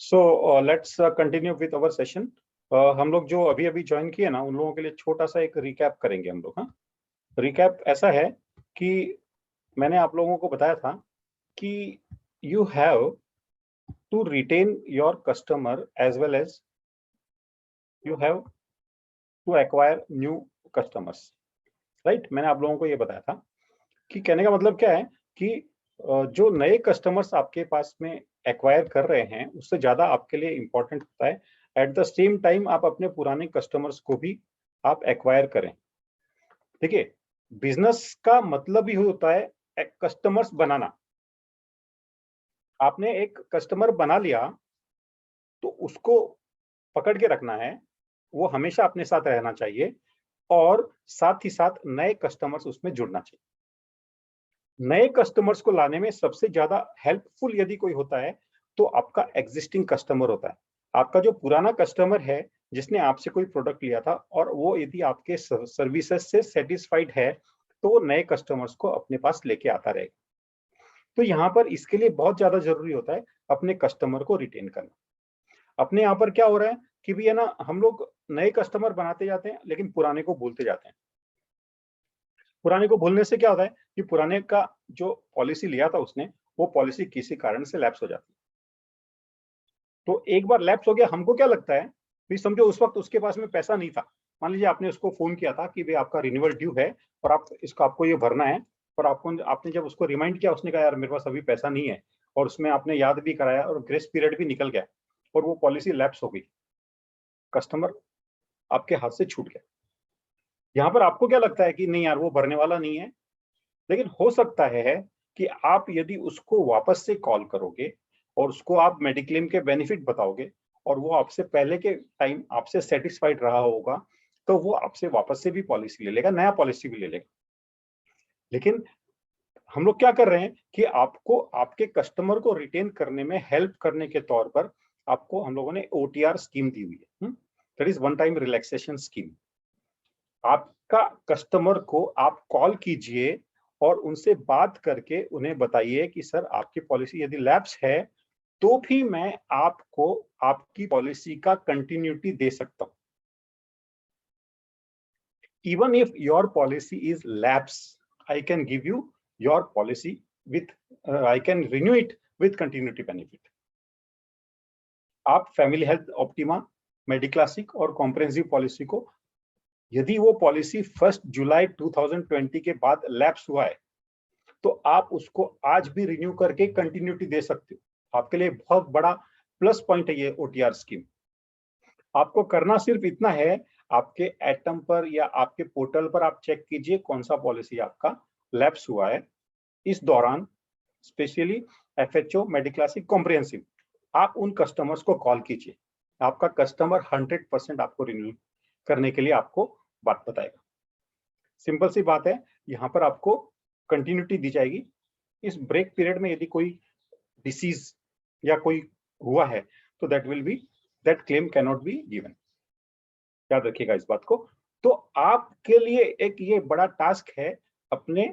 So let's continue with our session. हम लोग जो अभी अभी ज्वाइन किए ना, उन लोगों के लिए छोटा सा एक रिकैप करेंगे हम लोग। हाँ, रिकैप ऐसा है कि मैंने आप लोगों को बताया था कि you have to retain your customer as well as you have to acquire new customers, right. मैंने आप लोगों को ये बताया था कि कहने का मतलब क्या है कि जो नए कस्टमर्स आपके पास में एक्वायर कर रहे हैं, उससे ज्यादा आपके लिए इंपॉर्टेंट होता है एट द सेम टाइम आप अपने पुराने कस्टमर्स को भी आप एक्वायर करें। देखिए, बिजनेस का मतलब ही होता है कस्टमर्स बनाना। आपने एक कस्टमर बना लिया तो उसको पकड़ के रखना है, वो हमेशा अपने साथ रहना चाहिए और साथ ही साथ नए कस्टमर्स उसमें जुड़ना चाहिए। नए कस्टमर्स को लाने में सबसे ज्यादा हेल्पफुल यदि कोई होता है तो आपका एग्जिस्टिंग कस्टमर होता है। आपका जो पुराना कस्टमर है जिसने आपसे कोई प्रोडक्ट लिया था और वो यदि आपके सर्विसेज से सेटिस्फाइड है तो वो नए कस्टमर्स को अपने पास लेके आता रहेगा। तो यहाँ पर इसके लिए बहुत ज्यादा जरूरी होता है अपने कस्टमर को रिटेन करना। अपने यहाँ पर क्या हो रहा है कि भी है ना, हम लोग नए कस्टमर बनाते जाते हैं लेकिन पुराने को भूलते जाते हैं। पुराने को भूलने से क्या होता है कि पुराने का जो पॉलिसी लिया था उसने, वो पॉलिसी किसी कारण से लैप्स हो जाती है। तो एक बार लैप्स हो गया, हमको क्या लगता है भी, समझो उस वक्त उसके पास में पैसा नहीं था। मान लीजिए आपने उसको फोन किया था कि भाई आपका रिन्यूअल ड्यू है और आपको ये भरना है, और आपने जब उसको रिमाइंड किया, उसने कहा यार मेरे पास अभी पैसा नहीं है, और उसमें आपने याद भी कराया और ग्रेस पीरियड भी निकल गया और वो पॉलिसी लैप्स हो गई, कस्टमर आपके हाथ से छूट गया। यहाँ पर आपको क्या लगता है कि नहीं यार वो भरने वाला नहीं है, लेकिन हो सकता है कि आप यदि उसको वापस से कॉल करोगे और उसको आप मेडिक्लेम के बेनिफिट बताओगे और वो आपसे पहले के टाइम आपसे सेटिस्फाइड रहा होगा, तो वो आपसे वापस से भी पॉलिसी ले लेगा, नया पॉलिसी भी ले लेगा। लेकिन हम लोग क्या कर रहे हैं कि आपको आपके कस्टमर को रिटेन करने में हेल्प करने के तौर पर आपको हम लोगों ने OTR स्कीम दी हुई है, that is one time relaxation scheme. आपका कस्टमर को आप कॉल कीजिए और उनसे बात करके उन्हें बताइए कि सर आपकी पॉलिसी यदि लैप्स है तो भी मैं आपको आपकी पॉलिसी का कंटिन्यूटी दे सकता हूं। Even if your policy is lapse, I can give you your policy with I can renew it with continuity benefit. आप फैमिली हेल्थ ऑप्टिमा, मेडिक्लासिक और कॉम्प्रिहेंसिव पॉलिसी को, यदि वो पॉलिसी 1 जुलाई 2020 के बाद लैप्स हुआ है तो आप उसको आज भी रिन्यू करके कंटिन्यूटी दे सकते हो। आपके लिए बहुत बड़ा प्लस पॉइंट है ये OTR स्कीम। आपको करना सिर्फ इतना है, आपके एटम पर या आपके पोर्टल पर आप चेक कीजिए कौन सा पॉलिसी आपका लैप्स हुआ है इस दौरान, स्पेशली FHO, मेडिक्लासिक, कॉम्प्रिहेंसिव। आप उन कस्टमर्स को कॉल कीजिए, आपका कस्टमर 100% आपको रिन्यू करने के लिए आपको बात बताएगा। सिंपल सी बात है, यहाँ पर आपको कंटिन्यूटी दी जाएगी। इस ब्रेक पीरियड में यदि कोई डिसीज या कोई हुआ है तो that claim can not be given. याद रखिएगा इस बात को। तो आपके लिए एक ये बड़ा टास्क है, अपने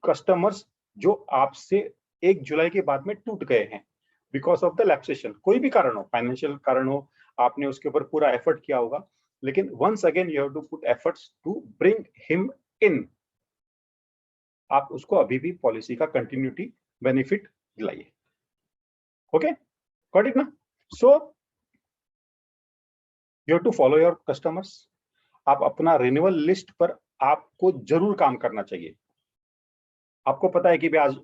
कस्टमर्स जो आपसे 1 जुलाई के बाद में टूट गए हैं बिकॉज ऑफ द लैप्सेशन, कोई भी कारण हो, फाइनेंशियल कारण हो, आपने उसके ऊपर पूरा एफर्ट किया होगा, लेकिन once again you have to put efforts to bring him in. आप उसको अभी भी पॉलिसी का कंटिन्यूटी बेनिफिट दिलाइए। ओके, गॉट इट ना? So you have to follow your customers. आप अपना रिन्यूअल लिस्ट पर आपको जरूर काम करना चाहिए। आपको पता है कि आज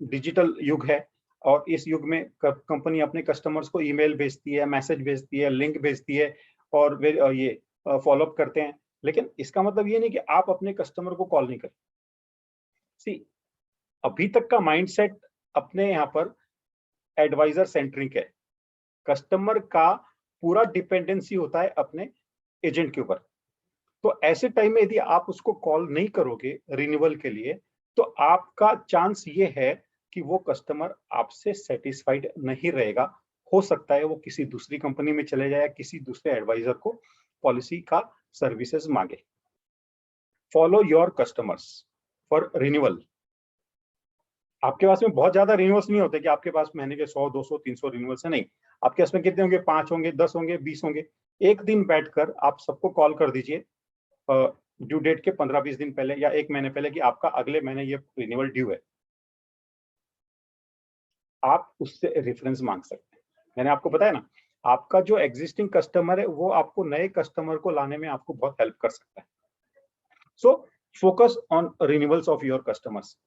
डिजिटल युग है और इस युग में कंपनी अपने कस्टमर्स को ईमेल भेजती है, मैसेज भेजती है, लिंक भेजती है और वे ये फॉलोअप करते हैं। लेकिन इसका मतलब ये नहीं कि आप अपने कस्टमर को कॉल नहीं करें। सी, अभी तक का माइंडसेट अपने यहाँ पर एडवाइजर सेंट्रिक है। कस्टमर का पूरा डिपेंडेंसी होता है अपने एजेंट के ऊपर। तो ऐसे टाइम में यदि आप उसको कॉल नहीं करोगे रिन्यूअल के लिए, तो आपका चांस ये है कि वो कस्टमर आपसे सेटिस्फाइड नहीं रहेगा। हो सकता है वो किसी दूसरी कंपनी में चले जाए, किसी दूसरे एडवाइजर को पॉलिसी का सर्विसेज मांगे। Follow your customers for renewal. आपके पास में बहुत ज्यादा रिन्यूअल्स नहीं होते कि आपके पास महीने के 100, 200, 300 रिन्यूअल्स है, नहीं। आपके पास में कितने होंगे? 5 होंगे, 10 होंगे, 20 होंगे। एक दिन बैठकर आप सबको कॉल कर दीजिए ड्यू डेट के 15-20 दिन पहले या एक महीने पहले कि आपका अगले महीने ये रिन्यूअल ड्यू है। आप उससे रेफरेंस मांग सकते हैं। मैंने आपको बताया ना, आपका जो एग्जिस्टिंग कस्टमर है वो आपको नए कस्टमर को लाने में आपको बहुत हेल्प कर सकता है। So focus on renewals of your customers.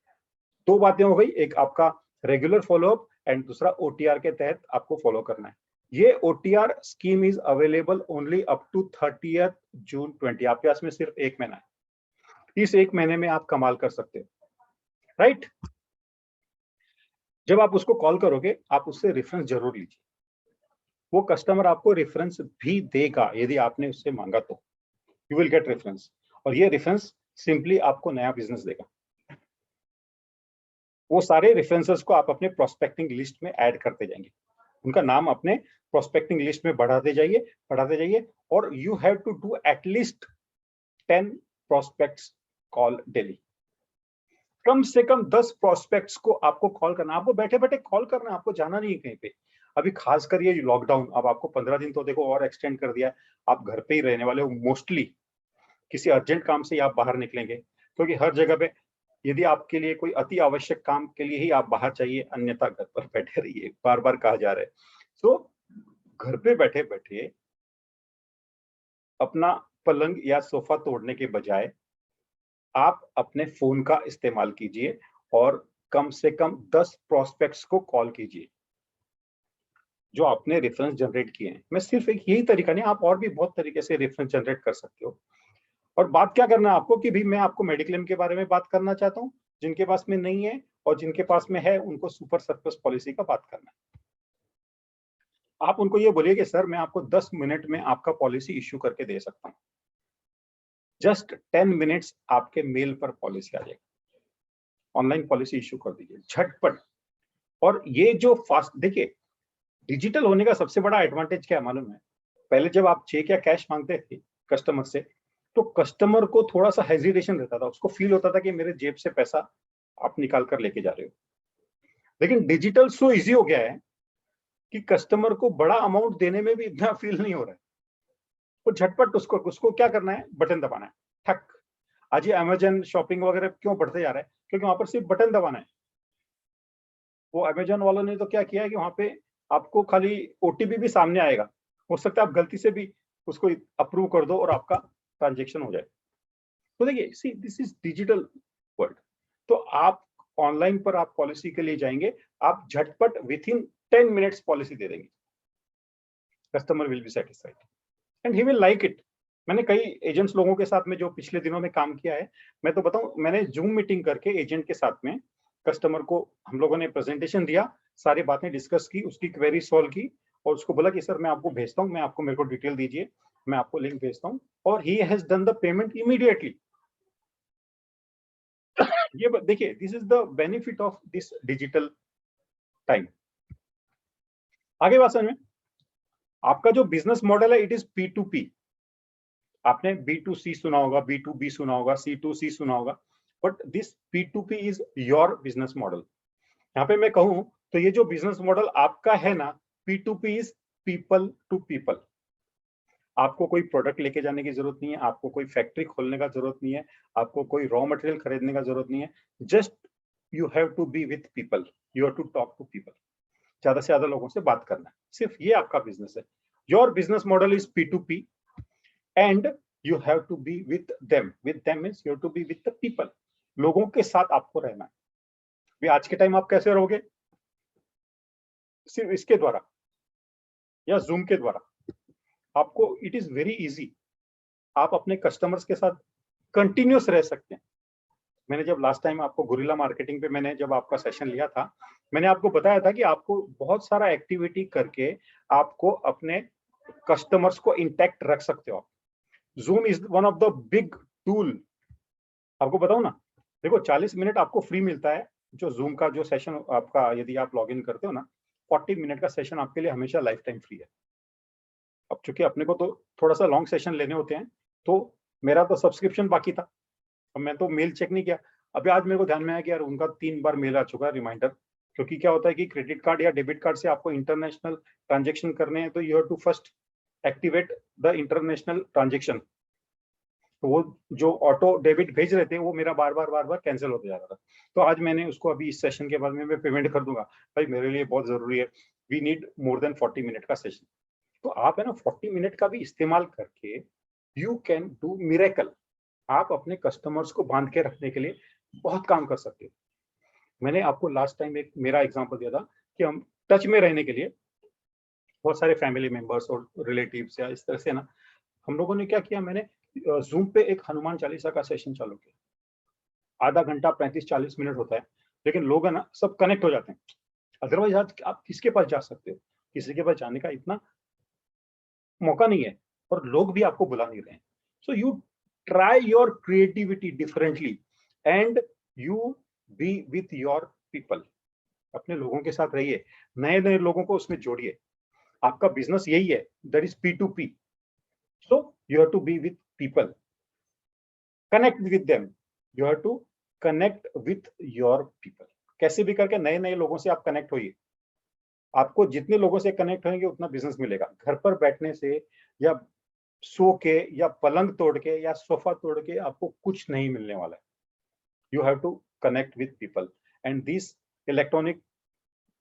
दो बातें हो गई, एक आपका रेगुलर फॉलोअप एंड दूसरा ओटीआर के तहत आपको फॉलो करना है। ये OTR scheme is available only up to 30th June 20। आपके पास में सिर्फ एक महीना है, इस एक महीने में आप कमाल कर सकते हो, राइट। जब आप उसको कॉल करोगे आप उससे रेफरेंस जरूर लीजिए। वो कस्टमर आपको रेफरेंस भी देगा यदि आपने उससे मांगा तो। यू विल गेट रेफरेंस, और ये रेफरेंस सिंपली आपको नया बिजनेस देगा। वो सारे रेफरेंसेस को आप अपने प्रोस्पेक्टिंग लिस्ट में ऐड करते जाएंगे, उनका नाम अपने प्रोस्पेक्टिंग लिस्ट में बढ़ाते जाइए, और you have to do at least 10 prospects call daily. कम से कम 10 प्रोस्पेक्ट्स को आपको कॉल करना, आपको बैठे बैठे कॉल करना, आपको जाना नहीं है कहीं पे। अभी खासकर ये लॉकडाउन, अब आपको 15 दिन तो देखो और एक्सटेंड कर दिया है, आप घर पे ही रहने वाले हो मोस्टली। किसी अर्जेंट काम से आप बाहर निकलेंगे, क्योंकि हर जगह पे यदि आपके लिए कोई अति आवश्यक काम के लिए ही आप बाहर चाहिए, अन्यथा घर पर बैठे रहिए, बार बार कहा जा रहा है। तो घर पे बैठे बैठे अपना पलंग या सोफा तोड़ने के बजाय आप अपने फोन का इस्तेमाल कीजिए और कम से कम 10 प्रोस्पेक्ट्स को कॉल कीजिए जो आपने रेफरेंस जनरेट किए हैं। मैं सिर्फ एक यही तरीका नहीं, आप और भी बहुत तरीके से रेफरेंस जनरेट कर सकते हो। और बात क्या करना है आपको कि भाई मैं आपको मेडिक्लेम के बारे में बात करना चाहता हूँ, जिनके पास में नहीं है और जिनके पास में है उनको सुपर सरप्लस पॉलिसी का बात करना है। आप उनको ये बोलिए कि सर मैं आपको 10 मिनट में आपका पॉलिसी इश्यू करके दे सकता हूँ। जस्ट 10 मिनट्स आपके मेल पर पॉलिसी आ जाएगी, ऑनलाइन पॉलिसी इश्यू कर दीजिए झटपट। और ये जो फास्ट, देखिए डिजिटल होने का सबसे बड़ा एडवांटेज क्या है मालूम है? पहले जब आप चेक या कैश मांगते थे कस्टमर से, तो कस्टमर को थोड़ा सा हेजिटेशन रहता था, उसको फील होता था कि मेरे जेब से पैसा आप निकाल कर लेके जा रहे हो। लेकिन डिजिटल सो इजी हो गया है कि कस्टमर को बड़ा अमाउंट देने में भी इतना फील नहीं हो रहा है। वो झटपट उसको उसको क्या करना है, बटन दबाना है, ठक। आज ये अमेजन शॉपिंग वगैरह क्यों बढ़ते जा रहा है? क्योंकि वहां पर सिर्फ बटन दबाना है। वो अमेजन वालों ने तो क्या किया है कि वहां पे आपको खाली ओटीपी भी सामने आएगा, हो सकता है आप गलती से भी उसको अप्रूव कर दो और आपका ट्रांजेक्शन हो जाए। तो देखिए, see this is digital world. तो आप ऑनलाइन पर आप पॉलिसी के लिए जाएंगे, आप झटपट विथ इन 10 मिनट्स पॉलिसी दे देंगे, customer will be satisfied and he will like it. मैंने कई एजेंट्स लोगों के साथ में जो पिछले दिनों में काम किया है, मैं तो बताऊं, मैंने जूम मीटिंग करके एजेंट के साथ में कस्टमर को हम लोगों ने प्रेजेंटेशन दिया, सारी बातें डिस्कस की, उसकी क्वेरी सॉल्व की और उसको बोला कि सर मैं आपको भेजता हूँ, मैं आपको मेरे को डिटेल दीजिए, मैं आपको लिंक भेजता हूँ, और he has done the payment immediately. ये देखिए, this is the benefit of this digital time. आगे बात समझ में, आपका जो बिजनेस मॉडल है इट इज P2P। आपने B2C सुना होगा, B2B सुना होगा, C2C सुना होगा, but this P2P is your business model. यहाँ पे मैं कहूं तो ये जो बिजनेस मॉडल आपका है ना, P2P is people to people. आपको कोई प्रोडक्ट लेके जाने की जरूरत नहीं है, आपको कोई फैक्ट्री खोलने का जरूरत नहीं है, आपको कोई रॉ मटेरियल खरीदने का जरूरत नहीं है। Just you have to be with people, you have to talk to people, ज्यादा से ज्यादा लोगों से बात करना है, सिर्फ ये आपका बिजनेस है। Your business model is P2P and you have to be with them means you have to be with the people. लोगों के साथ आपको रहना है। भी आज के टाइम आप कैसे रहोगे? सिर्फ इसके द्वारा या जूम के द्वारा। आपको इट इज वेरी इजी, आप अपने कस्टमर्स के साथ कंटिन्यूस रह सकते हैं। मैंने जब लास्ट टाइम आपको गुरिल्ला मार्केटिंग पे मैंने जब आपका सेशन लिया था, मैंने आपको बताया था कि आपको बहुत सारा एक्टिविटी करके आपको अपने कस्टमर्स को इंटैक्ट रख सकते हो। Zoom is one of the big tool. आपको बताऊं ना, देखो 40 मिनट आपको फ्री मिलता है, जो जूम का जो सेशन आपका यदि आप लॉग इन करते हो ना, 40 मिनट का सेशन आपके लिए हमेशा लाइफ टाइम फ्री है। अब चूंकि अपने को तो थोड़ा सा लॉन्ग सेशन लेने होते हैं, तो मेरा तो सब्सक्रिप्शन बाकी था, अब मैं तो मेल चेक नहीं किया। अभी आज मेरे को ध्यान में आया कि यार उनका 3 बार मेल आ चुका है रिमाइंडर, क्योंकि क्या होता है कि क्रेडिट कार्ड या डेबिट कार्ड से आपको इंटरनेशनल ट्रांजेक्शन करने हैं, तो you have to first activate the international transaction. तो वो जो ऑटो डेबिट भेज रहे थे वो मेरा बार बार कैंसिल होते जा रहा था। तो आज मैंने उसको अभी इस सेशन के बाद में मैं पेमेंट कर दूंगा, भाई मेरे लिए बहुत जरूरी है, we need more than 40 minute का सेशन। तो आप है ना 40 मिनट का भी इस्तेमाल करके यू कैन डू मिरेकल। आप अपने कस्टमर्स को बांध के रखने के लिए बहुत काम कर सकते हो। मैंने आपको लास्ट टाइम एक मेरा एग्जांपल दिया था कि हम टच में रहने के लिए बहुत सारे फैमिली मेंबर्स और रिलेटिव्स या इस तरह से ना, हम लोगों ने क्या किया, मैंने जूम पे एक हनुमान चालीसा का सेशन चालू किया। आधा घंटा 35-40 मिनट होता है, लेकिन लोग है ना सब कनेक्ट हो जाते हैं। अदरवाइज आज आप किसके पास जा सकते हो, किसी के पास जाने का इतना मौका नहीं है और लोग भी आपको बुला नहीं रहे हैं। So you try your creativity differently and you B with your people. अपने लोगों के साथ रहिए, नए नए लोगों को उसमें जोड़िए। आपका बिजनेस यही है, that is P2P। So you have to be with people, connect with them, you have to connect with your people. कैसे भी करके नए नए लोगों से आप कनेक्ट होइए। आपको जितने लोगों से कनेक्ट होंगे उतना बिजनेस मिलेगा। घर पर बैठने से या सो के या पलंग तोड़ के या सोफा तोड़ के आपको कुछ नहीं मिलने वाला है। You have to connect with people and this electronic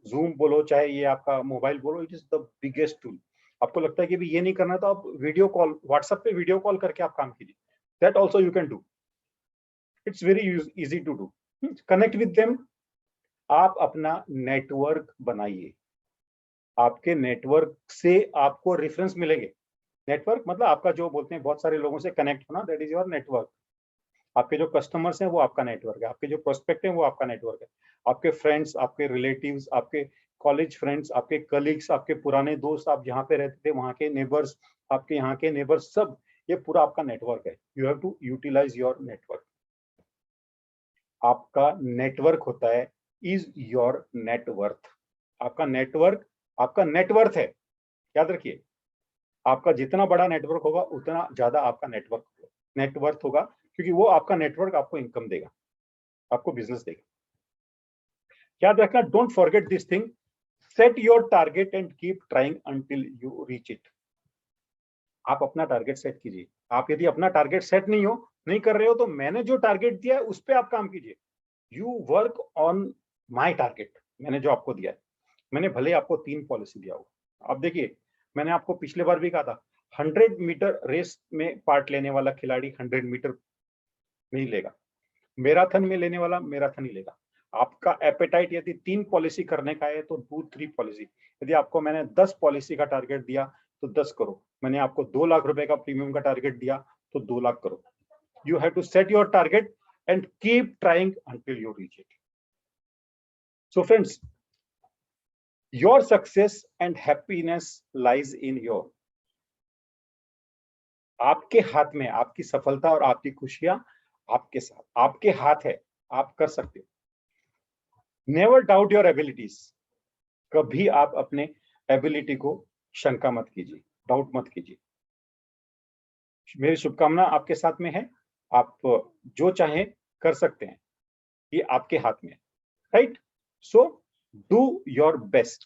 Zoom बोलो चाहे ये आपका मोबाइल बोलो, it is the biggest tool. आपको लगता है कि भी ये नहीं करना तो आप वीडियो कॉल, व्हाट्सएप पे वीडियो कॉल करके आप काम कीजिए, that also you can do, it's very easy to do. Connect with them. आप अपना नेटवर्क बनाइए, आपके नेटवर्क से आपको रेफरेंस मिलेंगे। नेटवर्क मतलब आपका जो बोलते हैं बहुत सारे लोगों से कनेक्ट होना, दैट इज योर नेटवर्क। आपके जो कस्टमर्स हैं वो आपका नेटवर्क है, आपके जो प्रोस्पेक्ट हैं वो आपका नेटवर्क है, आपके फ्रेंड्स, आपके रिलेटिव्स, आपके कॉलेज फ्रेंड्स, आपके कलीग्स, आपके पुराने दोस्त, आप जहाँ पे रहते थे वहाँ के नेबर्स, आपके यहाँ के नेबर्स, सब ये पूरा आपका नेटवर्क है। You have to utilise your network. आपका नेटवर्क होता है इज योर नेटवर्थ। आपका नेटवर्क आपका नेटवर्थ है, याद रखिए। आपका जितना बड़ा नेटवर्क होगा उतना ज्यादा आपका नेटवर्थ होगा, क्योंकि वो आपका नेटवर्क आपको इनकम देगा, आपको बिजनेस देगा। याद रखना, don't forget this thing, set your target and keep trying until you reach it. आप अपना टारगेट सेट कीजिए। आप यदि अपना टारगेट सेट नहीं कर रहे हो तो मैंने जो टारगेट दिया है उस पर आप काम कीजिए। You work on my target, मैंने जो आपको दिया है। मैंने भले आपको 3 पॉलिसी दिया होगा। अब देखिए, मैंने आपको पिछले बार भी कहा था 100 मीटर रेस में पार्ट लेने वाला खिलाड़ी 100 मीटर नहीं लेगा, मैराथन में लेने वाला मैराथन ही लेगा। आपका एपेटाइट यदि 3 पॉलिसी करने का है तो 2-3 पॉलिसी। यदि आपको मैंने 10 पॉलिसी का टारगेट दिया तो 10 करो। मैंने आपको 2 लाख रुपए का प्रीमियम का टारगेट दिया तो 2 लाख करो। You have to set your target and keep trying until you reach it. So friends, your success and happiness lies in your, आपके हाथ में, आपकी सफलता और आपकी खुशियां आपके साथ, आपके हाथ है, आप कर सकते हो। Never doubt your abilities. कभी आप अपने एबिलिटी को शंका मत कीजिए, डाउट मत कीजिए। मेरी शुभकामना आपके साथ में है, आप जो चाहें कर सकते हैं, ये आपके हाथ में है, right? So do your best.